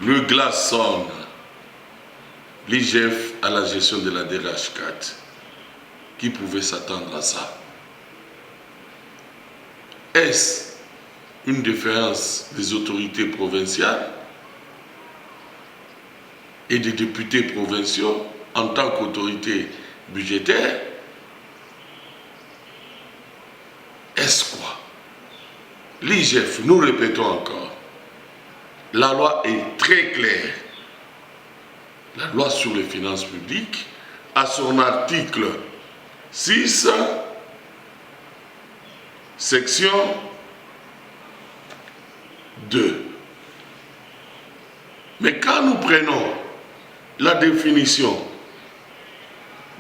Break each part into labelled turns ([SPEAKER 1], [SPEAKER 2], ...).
[SPEAKER 1] le glaçonne, l'IGF à la gestion de la DRH4. Qui pouvait s'attendre à ça? Est-ce une défaillance des autorités provinciales et des députés provinciaux en tant qu'autorité budgétaire? Est-ce quoi? L'IGF, nous répétons encore, la loi est très claire. La loi sur les finances publiques, à son article 6, section 2. Mais quand nous prenons la définition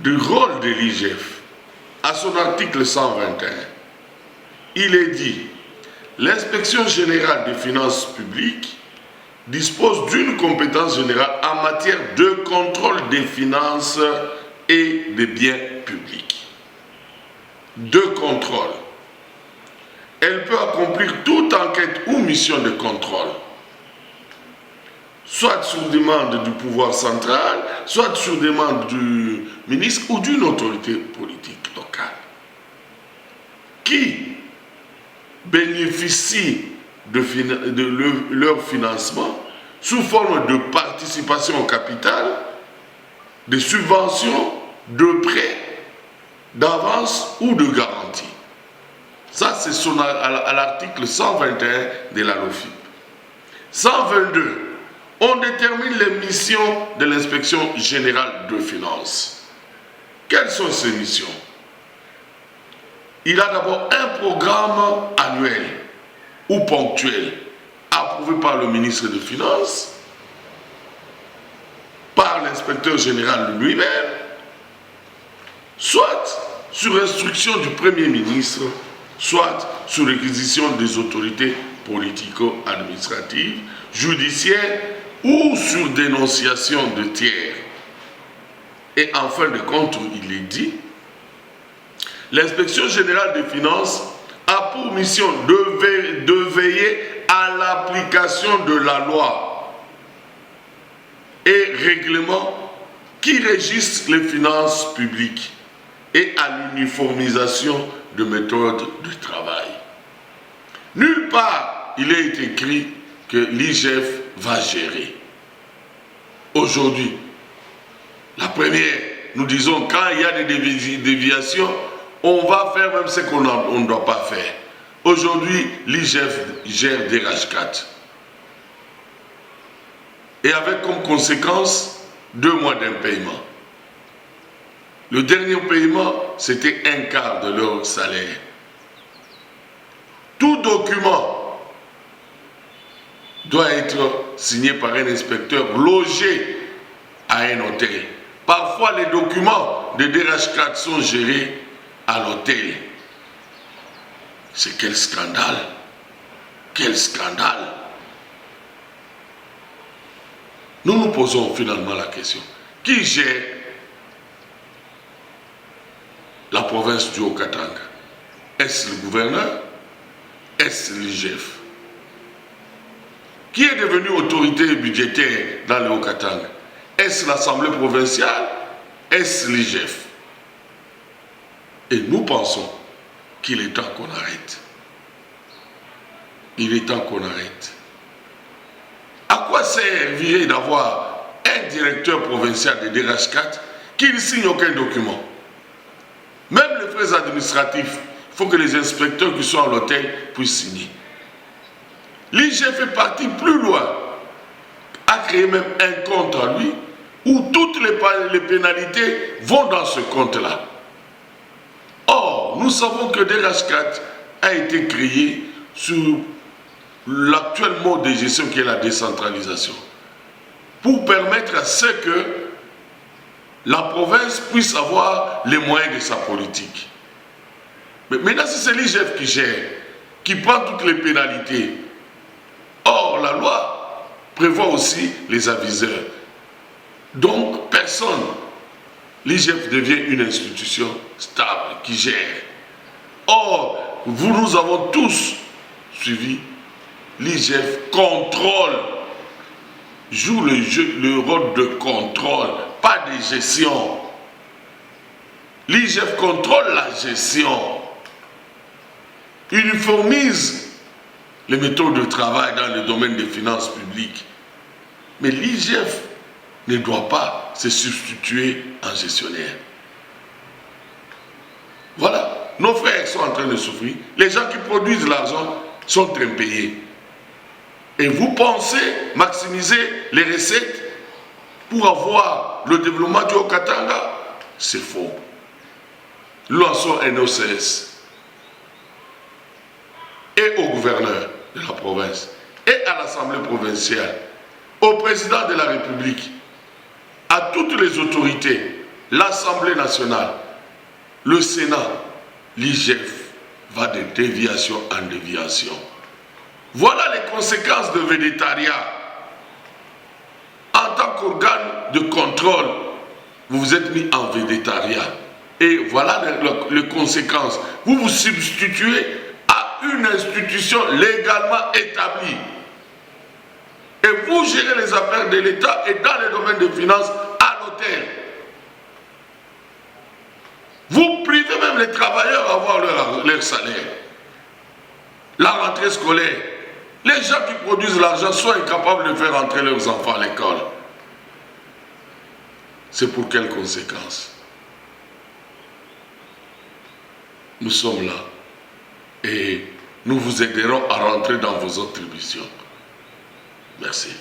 [SPEAKER 1] du rôle de l'IGF, à son article 121, il est dit: l'inspection générale des finances publiques dispose d'une compétence générale en matière de contrôle des finances et des biens publics. De contrôle. Elle peut accomplir toute enquête ou mission de contrôle, soit sur demande du pouvoir central, soit sur demande du ministre ou d'une autorité politique locale, qui bénéficient de leur financement sous forme de participation au capital, de subventions, de prêts, d'avance ou de garantie. Ça, c'est à l'article 121 de la LOFIP. 122, on détermine les missions de l'inspection générale de finances. Quelles sont ces missions? Il a d'abord un programme annuel ou ponctuel, approuvé par le ministre des Finances, par l'inspecteur général lui-même, soit sur instruction du Premier ministre, soit sur réquisition des autorités politico-administratives, judiciaires ou sur dénonciation de tiers. Et en fin de compte, il est dit, l'inspection générale des finances a pour mission de veiller à l'application de la loi et règlements qui régissent les finances publiques et à l'uniformisation de méthodes de travail. Nulle part il est écrit que l'IGF va gérer. Aujourd'hui, la première, nous disons, quand il y a des déviations, on va faire même ce qu'on ne doit pas faire. Aujourd'hui, l'IGF gère DRH4. Et avec comme conséquence 2 mois d'impaiement. Le dernier paiement, c'était 1/4 de leur salaire. Tout document doit être signé par un inspecteur logé à un hôtel. Parfois, les documents de DRH4 sont gérés à l'hôtel. C'est quel scandale! Quel scandale! Nous nous posons finalement la question. Qui gère la province du Haut-Katanga? Est-ce le gouverneur? Est-ce l'IGF? Qui est devenu autorité budgétaire dans le Haut-Katanga? Est-ce l'Assemblée provinciale? Est-ce l'IGF? Et nous pensons qu'il est temps qu'on arrête. Il est temps qu'on arrête. À quoi servirait d'avoir un directeur provincial de DRH4 qui ne signe aucun document? Même les frais administratifs, il faut que les inspecteurs qui sont à l'hôtel puissent signer. L'IGF fait partie plus loin, a créé même un compte à lui où toutes les pénalités vont dans ce compte-là. Or, nous savons que DRH4 a été créé sur l'actuel mode de gestion qui est la décentralisation, pour permettre à ce que la province puisse avoir les moyens de sa politique. Mais maintenant, si c'est l'IGF qui gère, qui prend toutes les pénalités, or la loi prévoit aussi les aviseurs. Donc, personne, l'IGF devient une institution stable qui gère. Or, nous avons tous suivi, l'IGF contrôle joue le rôle de contrôle, pas de gestion. L'IGF contrôle la gestion, uniformise les méthodes de travail dans le domaine des finances publiques. Mais l'IGF ne doit pas se substituer en gestionnaire. Voilà, nos frères sont en train de souffrir. Les gens qui produisent l'argent sont très payés. Et vous pensez maximiser les recettes pour avoir le développement du Haut-Katanga? C'est faux. Lançons un OCS et au gouverneur de la province et à l'Assemblée provinciale, au président de la République, à toutes les autorités, l'Assemblée nationale, le Sénat, l'IGF va de déviation en déviation. Voilà les conséquences de végétariat. En tant qu'organe de contrôle, vous vous êtes mis en végétariat. Et voilà les conséquences. Vous vous substituez à une institution légalement établie. Et vous gérez les affaires de l'État et dans les domaines de finances à l'hôtel. Vous privez même les travailleurs d'avoir leur salaire. La rentrée scolaire. Les gens qui produisent l'argent sont incapables de faire entrer leurs enfants à l'école. C'est pour quelles conséquences? Nous sommes là et nous vous aiderons à rentrer dans vos attributions. Merci.